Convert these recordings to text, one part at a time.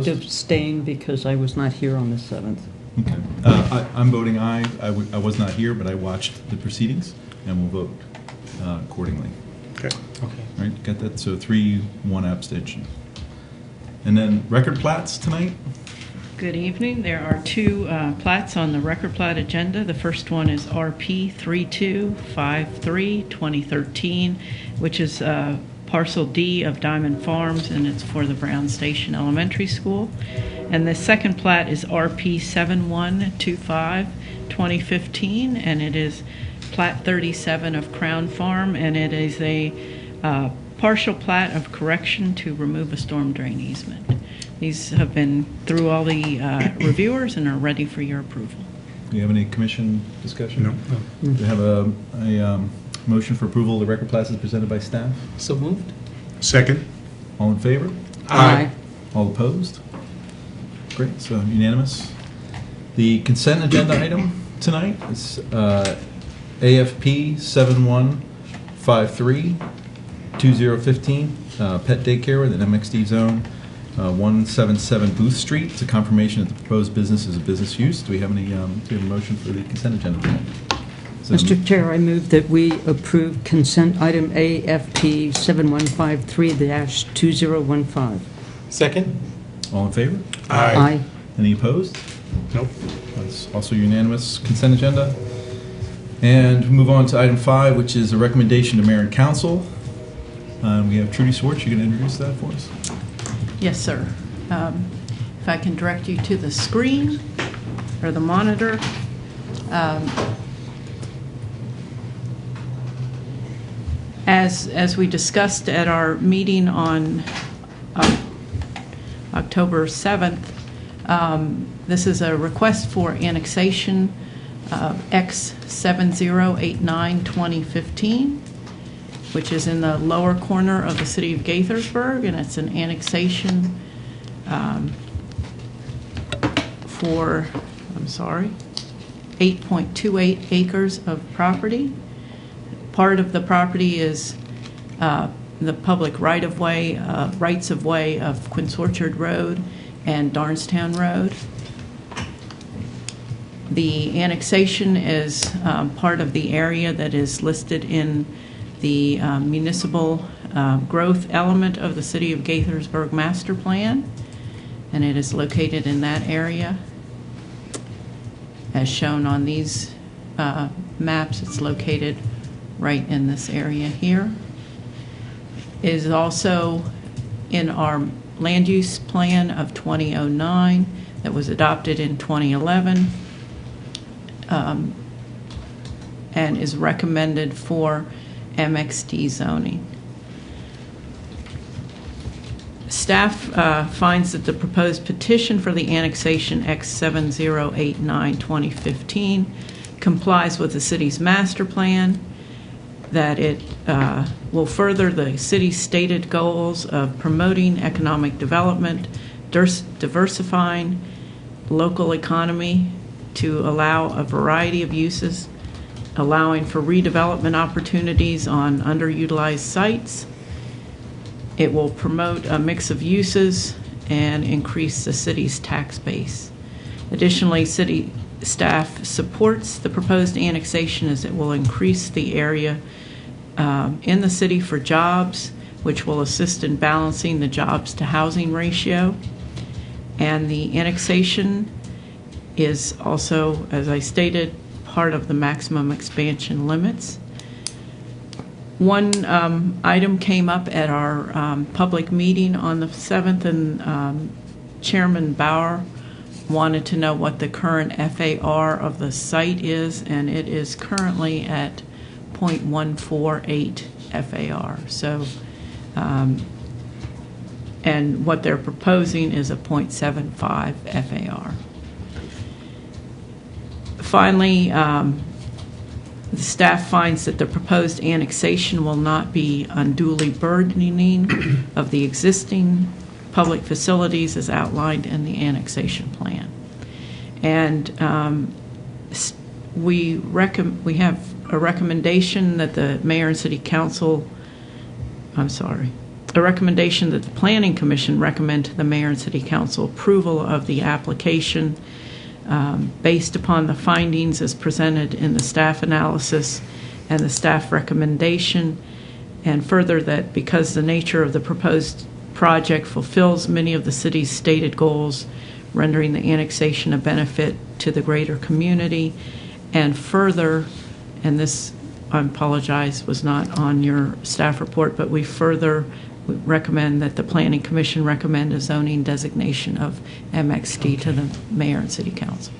Abstain because I was not here on the 7th. Okay. I'm voting aye. I was not here, but I watched the proceedings, and will vote accordingly. Okay. Okay. Right, got that? So 3-1 abstention. And then record plats tonight? Good evening. There are two plats on the record plat agenda. The first one is RP 3253 2013, which is Parcel D of Diamond Farms, and it's for the Brown Station Elementary School. And the second plat is RP 7125 2015, and it is plat 37 of Crown Farm, and it is a partial plat of correction to remove a storm drain easement. These have been through all the reviewers and are ready for your approval. Do you have any commission discussion? No. Do you have a motion for approval of the record plats as presented by staff? So moved? Second? All in favor? Aye. All opposed? Great, so unanimous. The consent agenda item tonight is AFP 7153 2015 Pet Daycare with an MXD zone 177 Booth Street. It's a confirmation that the proposed business is a business use. Do we have any? Do you have a motion for the consent agenda tonight? Mr. Chair, I move that we approve consent item AFP 7153-2015. Second? All in favor? Aye. Any opposed? Nope. That's also unanimous consent agenda. And we move on to item 5, which is a recommendation to mayor and council. We have Trudy Swartz. You going to introduce that for us? Yes, sir. If I can direct you to the screen or the monitor. As we discussed at our meeting on October 7th, this is a request for annexation of X7089-2015, which is in the lower corner of the city of Gaithersburg, and it's an annexation for, 8.28 acres of property. Part of the property is the public rights-of-way of Quince Orchard Road and Darnestown Road. The annexation is part of the area that is listed in the municipal growth element of the City of Gaithersburg Master Plan, and it is located in that area. As shown on these maps, it's located right in this area here. It is also in our land use plan of 2009 that was adopted in 2011 and is recommended for MXD zoning. Staff finds that the proposed petition for the annexation X7089-2015 complies with the city's master plan, that it will further the city's stated goals of promoting economic development, diversifying local economy to allow a variety of uses, allowing for redevelopment opportunities on underutilized sites. It will promote a mix of uses and increase the city's tax base. Additionally, city staff supports the proposed annexation as it will increase the area in the city for jobs, which will assist in balancing the jobs to housing ratio. And the annexation is also, as I stated, part of the maximum expansion limits. One item came up at our public meeting on the 7th, and Chairman Bauer wanted to know what the current FAR of the site is, and it is currently at 0.148 FAR. So, and what they're proposing is a 0.75 FAR. Finally, the staff finds that the proposed annexation will not be unduly burdening of the existing public facilities as outlined in the annexation plan. And we have a recommendation that the mayor and city council, a recommendation that the Planning Commission recommend to the Mayor and City Council approval of the application based upon the findings as presented in the staff analysis and the staff recommendation, and further that because the nature of the proposed project fulfills many of the city's stated goals, rendering the annexation a benefit to the greater community, and further, and this, I apologize, was not on your staff report, but we further recommend that the Planning Commission recommend a zoning designation of MXD to the Mayor and City Council.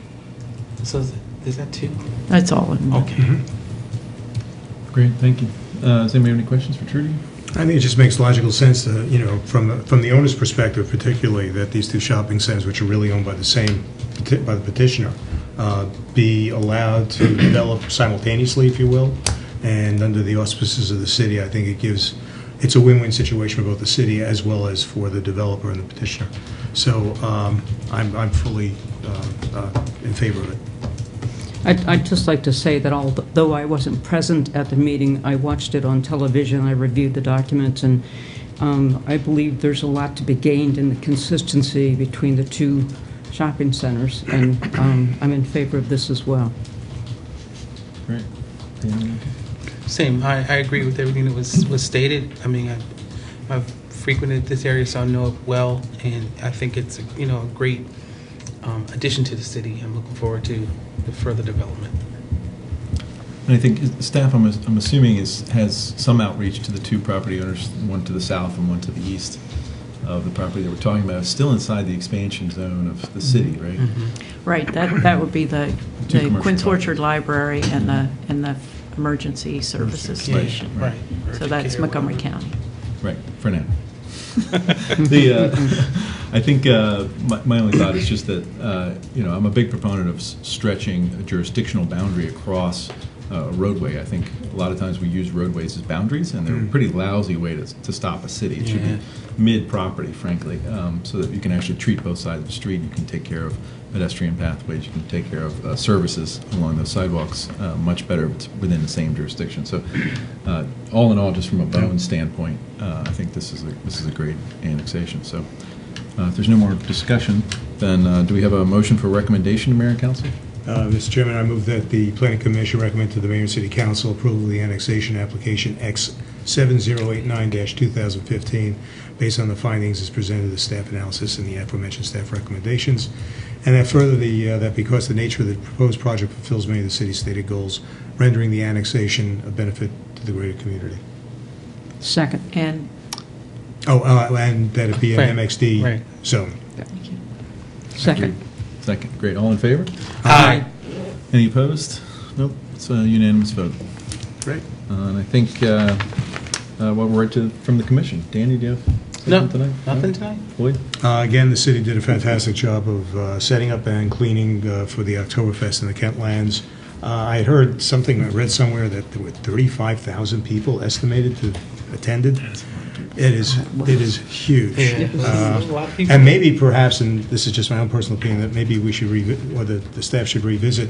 So is that two? That's all in one. Okay. Great, thank you. Does anybody have any questions for Trudy? I think it just makes logical sense to, from the owner's perspective particularly, that these two shopping centers, which are really owned by the petitioner, be allowed to develop simultaneously, if you will, and under the auspices of the city. I think it's a win-win situation for both the city as well as for the developer and the petitioner. So I'm fully in favor of it. I'd just like to say that although I wasn't present at the meeting, I watched it on television, I reviewed the documents, and I believe there's a lot to be gained in the consistency between the two shopping centers, and I'm in favor of this as well. Great. Danny? Same. I agree with everything that was stated. I mean, I've frequented this area, so I know it well, and I think it's a great addition to the city. I'm looking forward to the further development. And I think staff, I'm assuming, has some outreach to the two property owners, one to the south and one to the east of the property that we're talking about. It's still inside the expansion zone of the city, right? Mm-hmm. Right, that would be the commercial Quince properties. Orchard Library and the emergency services Yeah, station. right. So that's Montgomery County. Right, for now. I think my only thought is just that I'm a big proponent of stretching a jurisdictional boundary across a roadway. I think a lot of times we use roadways as boundaries, and they're a pretty lousy way to stop a city. It should be mid-property, frankly, so that you can actually treat both sides of the street. You can take care of pedestrian pathways. You can take care of services along those sidewalks much better if it's within the same jurisdiction. So, all in all, just from a bone standpoint, I think this is a great annexation. So, if there's no more discussion, then do we have a motion for recommendation to Mayor and Council? Mr. Chairman, I move that the Planning Commission recommend to the Mayor and City Council approval of the annexation application X7089-2015 based on the findings as presented in the staff analysis and the aforementioned staff recommendations, and that further that because the nature of the proposed project fulfills many of the city's stated goals, rendering the annexation a benefit to the greater community. Second. And And that it be an Right. MXD Right. zone. thank you. Second. Second. Great. All in favor? Aye. Any opposed? Nope. It's a unanimous vote. Great. And I think what we're to from the commission. Danny, do you have No, something tonight? nothing tonight. Lloyd? Again, the city did a fantastic job of setting up and cleaning for the Oktoberfest in the Kentlands. I had heard something, I read somewhere that there were 35,000 people estimated to attended. It is huge. Yeah. A lot of people. And maybe perhaps, and this is just my own personal opinion, that maybe we should, or the staff should revisit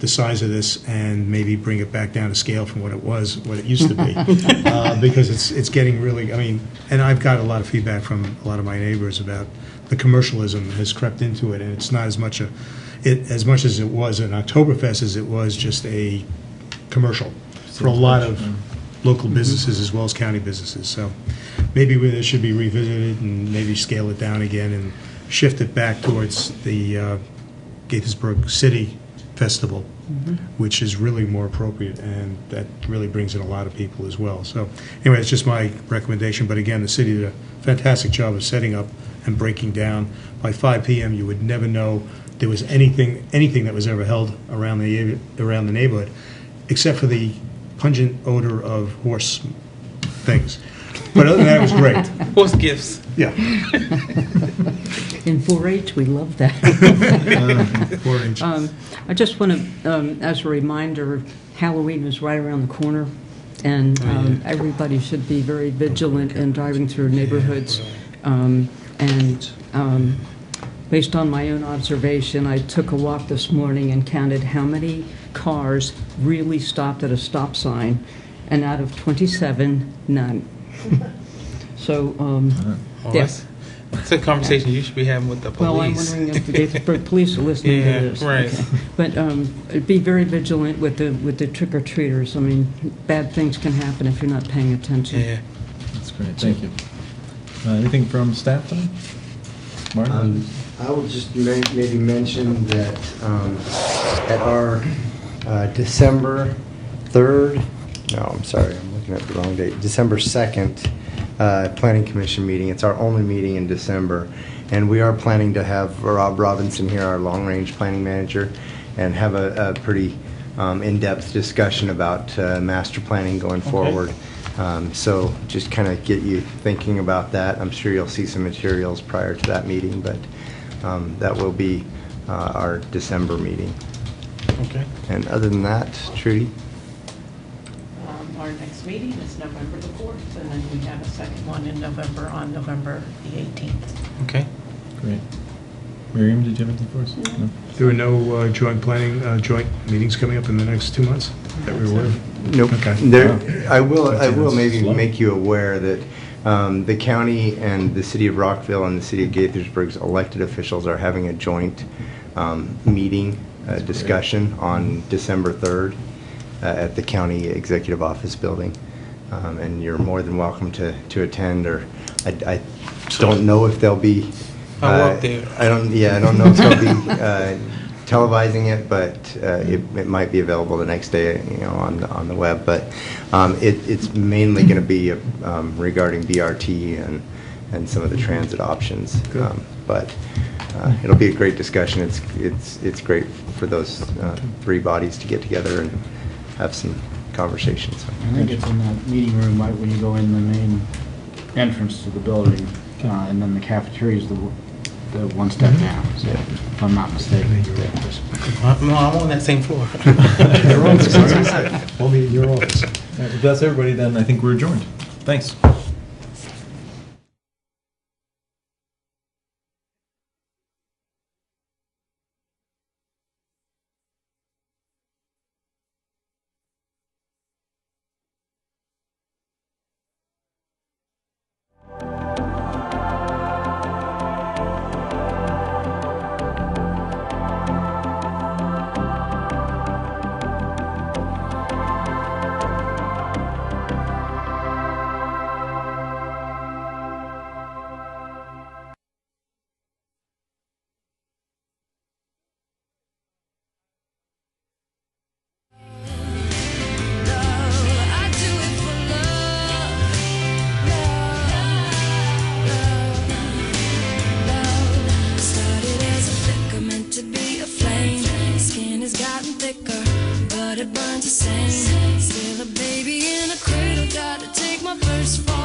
the size of this and maybe bring it back down to scale from what it used to be. Because it's getting really, and I've got a lot of feedback from a lot of my neighbors about the commercialism has crept into it, and it's not as much as it was an Oktoberfest as it was just a commercial for a lot of local businesses as well as county businesses. So maybe this should be revisited and maybe scale it down again and shift it back towards the Gaithersburg City Festival, which is really more appropriate, and that really brings in a lot of people as well. So anyway, it's just my recommendation. But again, the city did a fantastic job of setting up and breaking down. By 5 p.m., you would never know there was anything that was ever held around the neighborhood, except for the pungent odor of horse things. But other than that, it was great. Horse gifts. Yeah. In 4-H, we love that. 4-H. I just want to, as a reminder, Halloween is right around the corner, and everybody should be very vigilant in driving through neighborhoods. Based on my own observation, I took a walk this morning and counted how many cars really stopped at a stop sign, and out of 27, none. So, Well, yeah. It's a conversation you should be having with the police. Well, I'm wondering if the Gaithersburg police are listening Yeah, to this. right. Okay. But be very vigilant with the trick-or-treaters. I mean, bad things can happen if you're not paying attention. Yeah. That's great, thank you. Anything from staff tonight? Martin? I will just maybe mention that at our December 3rd, no, I'm sorry, I'm looking at the wrong date, December 2nd Planning Commission meeting. It's our only meeting in December, and we are planning to have Rob Robinson here, our long-range planning manager, and have a pretty in-depth discussion about master planning going forward. So just kind of get you thinking about that. I'm sure you'll see some materials prior to that meeting, but that will be our December meeting. Okay. And other than that, Trudy? Our next meeting is November the 4th, and then we have a second one in November on November the 18th. Okay. Great. Miriam, did you have anything for us? No? There are no joint meetings coming up in the next 2 months that we're aware of? Nope. Okay. I will maybe Slow. make you aware that the county and the city of Rockville and the city of Gaithersburg's elected officials are having a joint meeting discussion on December 3rd at the county executive office building. And you're more than welcome to attend, or I don't know if they'll be I'll walk there. I don't know if they'll be televising it, but it might be available the next day, on the web. But it's mainly going to be regarding BRT and some of the transit options. But it'll be a great discussion. It's great for those three bodies to get together and have some conversations. I think it's in that meeting room right when you go in the main entrance to the building, and then the cafeteria is the one step down, so, if I'm not mistaken. No, I'm on that same floor. Your office. We'll meet in your office. All right, if that's everybody, then I think we're adjourned. Thanks. But it burns the same. Still a baby in a cradle, gotta take my first fall.